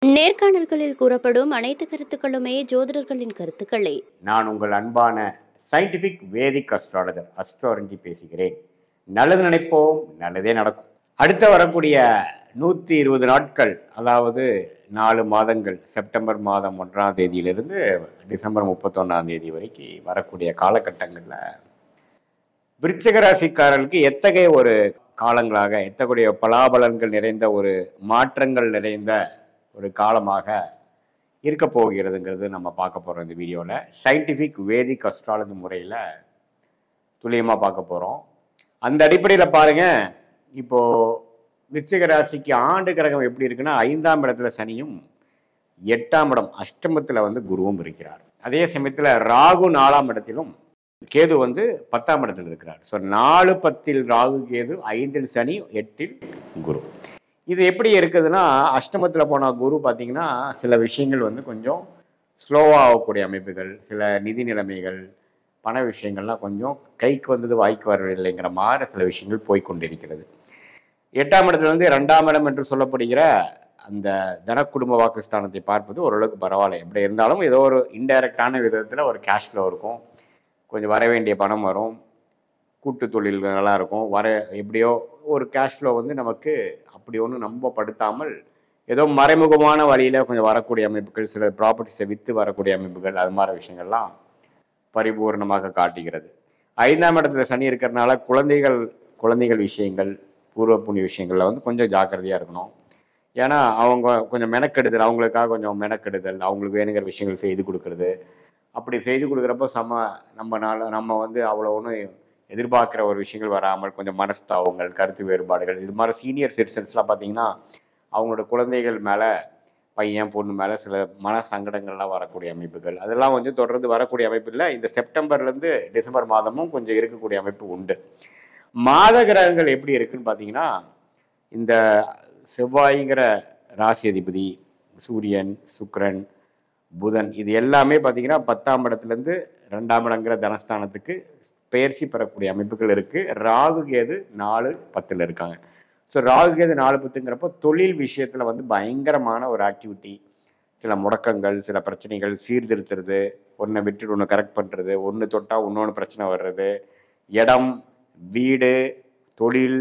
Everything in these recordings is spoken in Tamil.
நேர்காணல்களில் கூறப்படும் அனைத்து கருத்துக்களுமே ஜோதிடர்களின் கருத்துக்களே. நான் உங்கள் அன்பான சயின்டிஃபிக் வேதிக் அஸ்ட்ராலஜர் அஸ்ட்ரோரஞ்சி பேசுகிறேன். நல்லது நினைப்போம், நல்லதே நடக்கும். அடுத்த வரக்கூடிய 120 நாட்கள், அதாவது 4 மாதங்கள், செப்டம்பர் மாதம் 1ஆம் தேதியிலிருந்து டிசம்பர் 31ஆம் தேதி வரைக்கும் வரக்கூடிய காலகட்டங்களில் விருச்சிக ராசிக்காரர்களுக்கு எத்தகைய ஒரு காலங்களாக, எத்தகைய பலாபலன்கள் நிறைந்த ஒரு மாற்றங்கள் நிறைந்த ஒரு காலமாக இருக்க போகிறதுங்கிறது நம்ம பார்க்க போகிறோம். இந்த வீடியோவில் சயின்டிஃபிக் வேதிக் அஸ்ட்ராலஜி முறையில் துல்லியமாக பார்க்க போகிறோம். அந்த அடிப்படையில் பாருங்கள், இப்போது விருச்சிக ராசிக்கு ஆண்டு கிரகம் எப்படி இருக்குன்னா, 5ஆம் இடத்துல சனியும் 8ஆம் இடம் அஷ்டமத்தில் குருவும் இருக்கிறார். அதே சமயத்தில் ராகு 4ஆம் இடத்திலும் கேது 10ஆம் இடத்தில் இருக்கிறார். ஸோ 4, 10 ராகு கேது, 5 சனி, 8 குரு. இது எப்படி இருக்குதுன்னா, அஷ்டமத்தில் போன குரு பார்த்தீங்கன்னா சில விஷயங்கள் கொஞ்சம் ஸ்லோவாக ஆகக்கூடிய அமைப்புகள், சில நிதி நிலைமைகள், பண விஷயங்கள்லாம் கொஞ்சம் கைக்கு வந்தது வாய்க்கு வரவில்லைங்கிற மாதிரி சில விஷயங்கள் போய்கொண்டிருக்கிறது. 8ஆம் இடத்துல 2ஆம் இடம் என்று சொல்லப்படுகிற அந்த தனக்குடும்ப வாக்குஸ்தானத்தை பார்ப்பது ஓரளவுக்கு பரவாயில்ல. எப்படி இருந்தாலும் ஏதோ ஒரு இன்டைரக்டான விதத்தில் ஒரு கேஷ் ஃப்ளோ இருக்கும், கொஞ்சம் வர வேண்டிய பணம் வரும், கூட்டு தொழில் நல்லா இருக்கும், எப்படியோ ஒரு கேஷ் ஃப்ளோ நமக்கு அப்படி ஒன்றும் நம்பப்படுத்தாமல் ஏதோ மறைமுகமான வழியில் கொஞ்சம் வரக்கூடிய அமைப்புகள், சில ப்ராப்பர்ட்டிஸை விற்று வரக்கூடிய அமைப்புகள், அது மாதிரி விஷயங்கள்லாம் பரிபூர்ணமாக காட்டுகிறது. 5ஆம் இடத்துல சனி இருக்கிறதுனால குழந்தைகள் விஷயங்கள், பூர்வ புண்ணிய விஷயங்களில் கொஞ்சம் ஜாக்கிரதையாக இருக்கணும். ஏன்னா அவங்க கொஞ்சம் மெனக்கெடுதல், அவங்களுக்காக கொஞ்சம் மெனக்கெடுதல், அவங்களுக்கு வேணுங்கிற விஷயங்கள் செய்து கொடுக்கறது, அப்படி செய்து கொடுக்குறப்போ நம்ம அவ்வளோ ஒன்றும் எதிர்பார்க்குற ஒரு விஷயங்கள் வராமல் கொஞ்சம் மனஸ்தாபங்கள், கருத்து வேறுபாடுகள், இது மாதிரி சீனியர் சிட்டிசன்ஸ்லாம் பார்த்தீங்கன்னா அவங்களோட குழந்தைகள் மேலே, பையன் பொண்ணு மேலே சில மன சங்கடங்கள்லாம் வரக்கூடிய அமைப்புகள், அதெல்லாம் தொடர்ந்து வரக்கூடிய அமைப்பு இல்லை. இந்த செப்டம்பர்லேருந்து டிசம்பர் மாதமும் கொஞ்சம் இருக்கக்கூடிய அமைப்பு உண்டு. மாத கிரகங்கள் எப்படி இருக்குன்னு பார்த்தீங்கன்னா, இந்த செவ்வாய்ங்கிற ராசி அதிபதி, சூரியன், சுக்கிரன், புதன், இது எல்லாமே பார்த்தீங்கன்னா 10ஆம் இடத்துலேருந்து 2ஆம் இடங்கிற தனஸ்தானத்துக்கு பெயர்ச்சி பெறக்கூடிய அமைப்புகள் இருக்குது. ராகு கேது 4, 10 இருக்காங்க. ஸோ ராகு கேது 4, 10ங்கிறப்போ தொழில் விஷயத்தில் பயங்கரமான ஒரு ஆக்டிவிட்டி, சில முடக்கங்கள், சில பிரச்சனைகள், சீர்திருத்துறது, ஒன்றை விட்டுட்டு ஒன்று கரெக்ட் பண்ணுறது, ஒன்று தொட்டால் இன்னொன்று பிரச்சனை வர்றது, இடம், வீடு, தொழில்,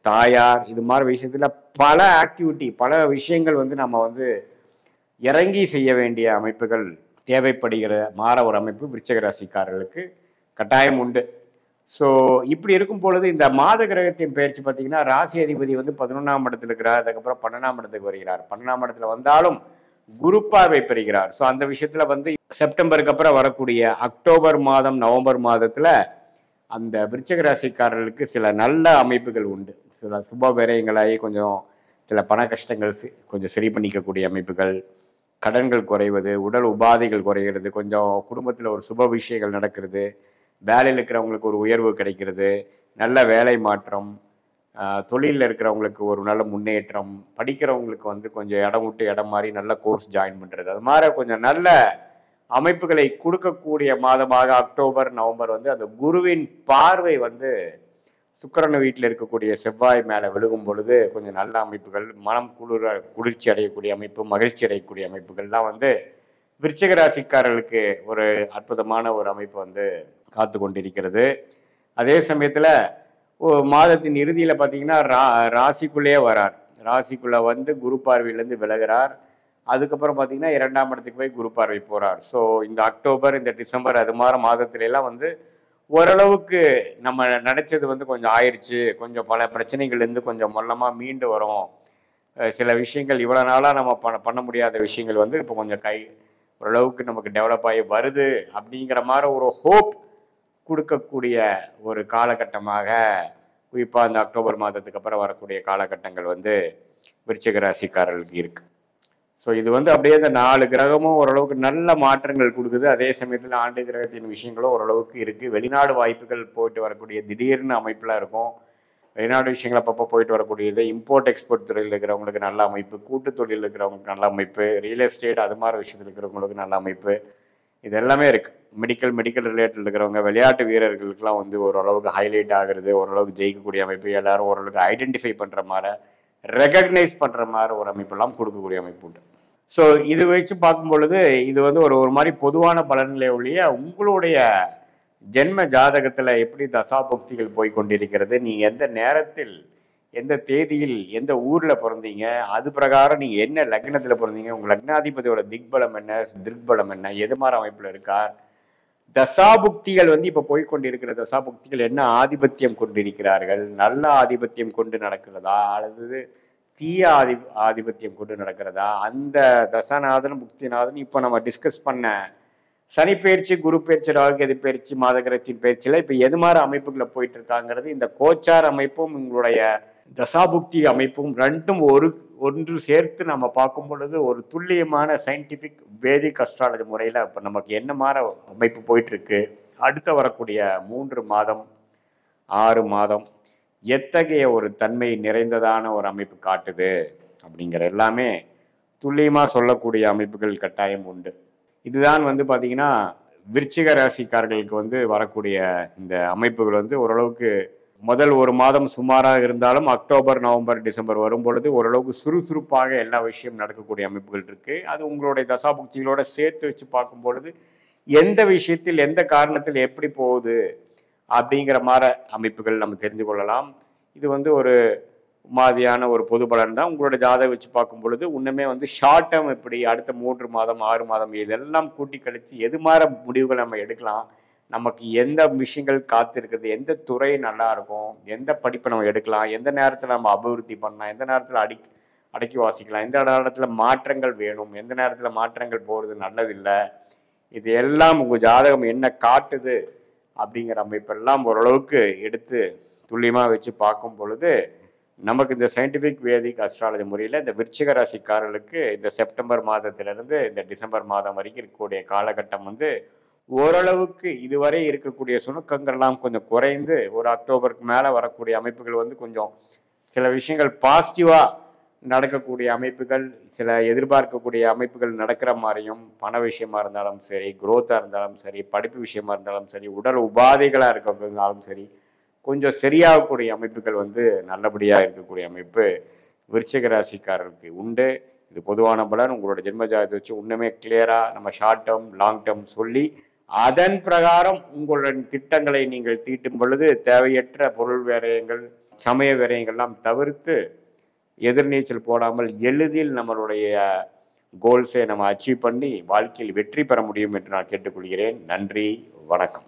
தாயார், இது மாதிரி விஷயத்தில் பல ஆக்டிவிட்டி, பல விஷயங்கள் நம்ம இறங்கி செய்ய வேண்டிய அமைப்புகள் தேவைப்படுகிற மாற ஒரு அமைப்பு விருச்சிக ராசிக்காரர்களுக்கு கட்டாயம் உண்டு. ஸோ இப்படி இருக்கும் பொழுது இந்த மாத கிரகத்தின் பயிற்சி பார்த்தீங்கன்னா, ராசி அதிபதி 11ஆம் இடத்துல இருக்கிறார், அதுக்கப்புறம் 12ஆம் இடத்துக்கு வருகிறார். 12ஆம் இடத்துல வந்தாலும் குரு பார்வை பெறுகிறார். ஸோ அந்த விஷயத்தில் செப்டம்பருக்கு அப்புறம் வரக்கூடிய அக்டோபர் மாதம், நவம்பர் மாதத்தில் அந்த விருச்சிக ராசிக்காரர்களுக்கு சில நல்ல அமைப்புகள் உண்டு. சில சுப விரயங்களாகி கொஞ்சம் சில பண கஷ்டங்கள் கொஞ்சம் சரி பண்ணிக்கக்கூடிய அமைப்புகள், கடன்கள் குறைவது, உடல் உபாதைகள் குறைகிறது, கொஞ்சம் குடும்பத்தில் ஒரு சுப விஷயங்கள் நடக்கிறது, வேலையில் இருக்கிறவங்களுக்கு ஒரு உயர்வு கிடைக்கிறது, நல்ல வேலை மாற்றம், தொழிலில் இருக்கிறவங்களுக்கு ஒரு நல்ல முன்னேற்றம், படிக்கிறவங்களுக்கு கொஞ்சம் இடம் விட்டு இடம் மாதிரி நல்ல கோர்ஸ் ஜாயின் பண்ணுறது, அது மாதிரி கொஞ்சம் நல்ல அமைப்புகளை கொடுக்கக்கூடிய மாதமாக அக்டோபர், நவம்பர் அந்த குருவின் பார்வை சுக்கிரன் வீட்டில் இருக்கக்கூடிய செவ்வாய் மேலே விழுகும் பொழுது கொஞ்சம் நல்ல அமைப்புகள், மனம் குளிர்ச்சி அடையக்கூடிய அமைப்பு, மகிழ்ச்சி அடையக்கூடிய அமைப்புகள்லாம் விருச்சிக ராசிக்காரர்களுக்கு ஒரு அற்புதமான ஒரு அமைப்பு காத்து கொண்டிருக்கிறது. அதே சமயத்தில் மாதத்தின் இறுதியில் பார்த்தீங்கன்னா ராசிக்குள்ளேயே வரார். ராசிக்குள்ளே குரு பார்வையிலேருந்து விலகிறார். அதுக்கப்புறம் பார்த்தீங்கன்னா 2ஆம் இடத்துக்கு போய் குரு பார்வை போகிறார். ஸோ இந்த அக்டோபர், இந்த டிசம்பர், அது மாதிரி மாதத்துலலாம் ஓரளவுக்கு நம்ம நினச்சது கொஞ்சம் ஆயிடுச்சு, கொஞ்சம் பல பிரச்சனைகள்லேருந்து கொஞ்சம் மொல்லமாக மீண்டு வரும், சில விஷயங்கள் இவ்வளோ நாளாக நம்ம பண்ண முடியாத விஷயங்கள் இப்போ கொஞ்சம் ஓரளவுக்கு நமக்கு டெவலப் ஆகி வருது அப்படிங்கிற மாதிரி ஒரு ஹோப் கொடுக்கக்கூடிய ஒரு காலகட்டமாக குறிப்பாக இந்த அக்டோபர் மாதத்துக்கு அப்புறம் வரக்கூடிய காலகட்டங்கள் விருச்சிக ராசிக்காரர்களுக்கு இருக்குது. ஸோ இது அப்படியே இந்த 4 கிரகமும் ஓரளவுக்கு நல்ல மாற்றங்கள் கொடுக்குது. அதே சமயத்தில் ஆண்டு கிரகத்தின் விஷயங்களும் ஓரளவுக்கு இருக்குது. வெளிநாடு வாய்ப்புகள் போயிட்டு வரக்கூடிய திடீர்னு அமைப்பெலாம் இருக்கும். வெளிநாடு விஷயங்கள் அப்பப்போ போயிட்டு வரக்கூடியது, இம்போர்ட் எக்ஸ்போர்ட் துறையில் இருக்கிறவங்களுக்கு நல்ல அமைப்பு, கூட்டு தொழில் இருக்கிறவங்களுக்கு நல்ல அமைப்பு, ரியல் எஸ்டேட் அது மாதிரி விஷயத்தில் இருக்கிறவங்களுக்கு நல்ல அமைப்பு, இது எல்லாமே இருக்குது. மெடிக்கல் ரிலேட்டட் இருக்கிறவங்க, விளையாட்டு வீரர்களுக்கெல்லாம் ஓரளவுக்கு ஹைலைட் ஆகிறது, ஓரளவுக்கு ஜெயிக்கக்கூடிய அமைப்பு, எல்லாரும் ஓரளவுக்கு ஐடென்டிஃபை பண்ணுற மாதிரி, ரெகக்னைஸ் பண்ணுற மாதிரி ஒரு அமைப்பெல்லாம் கொடுக்கக்கூடிய அமைப்பு உண்டு. ஸோ இது வச்சு பார்க்கும் பொழுது இது வந்து ஒரு ஒரு மாதிரி பொதுவான பலன்களே ஒழிய உங்களுடைய ஜென்ம ஜாதகத்தில் எப்படி தசாபுக்திகள் போய் கொண்டிருக்கிறது, நீங்கள் எந்த நேரத்தில் எந்த தேதியில் எந்த ஊரில் பிறந்தீங்க, அது பிரகாரம் நீங்கள் என்ன லக்னத்தில் பிறந்தீங்க, உங்கள் லக்னாதிபதியோட திக்பலம் என்ன, திருக்பலம் என்ன, எது மாதிரி அமைப்பில் இருக்கார், தசாபுக்திகள் வந்து இப்போ போய்கொண்டிருக்கிற தசாபுக்திகள் என்ன ஆதிபத்தியம் கொண்டிருக்கிறார்கள், நல்ல ஆதிபத்தியம் கொண்டு நடக்கிறதா அல்லது தீய ஆதிபத்தியம் கொண்டு நடக்கிறதா, அந்த தசாநாதன் புக்திநாதன் இப்போ நம்ம டிஸ்கஸ் பண்ண சனி பயிற்சி, குரு பயிற்சி, ராகுகேது பயிற்சி, மாதகிரகத்தின் பயிற்சியில் இப்போ எது மாதிரி அமைப்புகளை போயிட்டு இருக்காங்கிறது, இந்த கோச்சார் அமைப்பும் உங்களுடைய தசாபுக்தி அமைப்பும் ரெண்டும் ஒன்று சேர்த்து நம்ம பார்க்கும் பொழுது ஒரு துல்லியமான சயின்டிஃபிக் வேதிக் அஸ்ட்ராலஜி முறையில் இப்போ நமக்கு என்ன மாதிரி அமைப்பு போயிட்டுருக்கு, அடுத்த வரக்கூடிய 3 மாதம் 6 மாதம் எத்தகைய ஒரு தன்மை நிறைந்ததான ஒரு அமைப்பு காட்டுது அப்படிங்கிற எல்லாமே துல்லியமாக சொல்லக்கூடிய அமைப்புகள் கட்டாயம் உண்டு. இதுதான் வந்து பார்த்தீங்கன்னா விருச்சிக ராசிக்காரர்களுக்கு வந்து வரக்கூடிய இந்த அமைப்புகள் வந்து ஓரளவுக்கு முதல் 1 மாதம் சுமாராக இருந்தாலும் அக்டோபர், நவம்பர், டிசம்பர் வரும் பொழுது ஓரளவுக்கு சுறுசுறுப்பாக எல்லா விஷயம் நடக்கக்கூடிய அமைப்புகள் இருக்குது. அது உங்களுடைய தசாபுக்திகளோட சேர்த்து வச்சு பார்க்கும் பொழுது எந்த விஷயத்தில் எந்த காரணத்தில் எப்படி போகுது அப்படிங்கிற மாதிரி அமைப்புகள் நம்ம தெரிந்து கொள்ளலாம். இது வந்து ஒரு மாதிரியான ஒரு பொது பலன் தான். உங்களோட ஜாதகம் வச்சு பார்க்கும் பொழுது இன்னுமே வந்து ஷார்ட் டேர்ம் எப்படி அடுத்த 3 மாதம் 6 மாதம் இதெல்லாம் கூட்டி கழித்து எது மாதிரி முடிவுகள் நம்ம எடுக்கலாம், நமக்கு எந்த விஷயங்கள் காத்திருக்கிறது, எந்த துறை நல்லா இருக்கும், எந்த படிப்பை நம்ம எடுக்கலாம், எந்த நேரத்தில் நம்ம அபிவிருத்தி பண்ணலாம், எந்த நேரத்தில் அடக்கி வாசிக்கலாம், எந்த நேரத்தில் மாற்றங்கள் வேணும், எந்த நேரத்தில் மாற்றங்கள் போகிறது நல்லதில்லை, இது எல்லாம் உங்கள் ஜாதகம் என்ன காட்டுது அப்படிங்கிற அமைப்பெல்லாம் ஓரளவுக்கு எடுத்து துல்லியமாக வச்சு பார்க்கும் பொழுது நமக்கு இந்த சயின்டிஃபிக் வேதிக் அஸ்ட்ராலஜி முறையில் இந்த விருச்சிக ராசிக்காரர்களுக்கு இந்த செப்டம்பர் மாதத்திலிருந்து இந்த டிசம்பர் மாதம் வரைக்கும் இருக்கக்கூடிய காலகட்டம் வந்து ஓரளவுக்கு இதுவரை இருக்கக்கூடிய சுணக்கங்கள்லாம் கொஞ்சம் குறைந்து ஒரு அக்டோபருக்கு மேலே வரக்கூடிய அமைப்புகள் வந்து கொஞ்சம் சில விஷயங்கள் பாசிட்டிவாக நடக்கக்கூடிய அமைப்புகள், சில எதிர்பார்க்கக்கூடிய அமைப்புகள் நடக்கிற மாதிரியும், பண விஷயமா இருந்தாலும் சரி, குரோத்தாக இருந்தாலும் சரி, படிப்பு விஷயமா இருந்தாலும் சரி, உடல் உபாதைகளாக இருக்கிறதுனாலும் சரி, கொஞ்சம் சரியாகக்கூடிய அமைப்புகள் வந்து நல்லபடியாக இருக்கக்கூடிய அமைப்பு விருச்சிக ராசிக்காரர்களுக்கு உண்டு. இது பொதுவான பலன். உங்களோட ஜென்ம ஜாதகத்தை வச்சு இன்னுமே கிளியராக நம்ம ஷார்ட் டேர்ம் லாங் டேர்ம் சொல்லி அதன் பிரகாரம் உங்களுடைய திட்டங்களை நீங்கள் தீட்டும் பொழுது தேவையற்ற பொருள் விரயங்கள், சமய விரயங்கள்லாம் தவிர்த்து எதிர்நீச்சல் போடாமல் எளிதில் நம்மளுடைய கோல்ஸை நம்ம அச்சீவ் பண்ணி வாழ்க்கையில் வெற்றி பெற முடியும் என்று நான் கேட்டுக்கொள்கிறேன். நன்றி, வணக்கம்.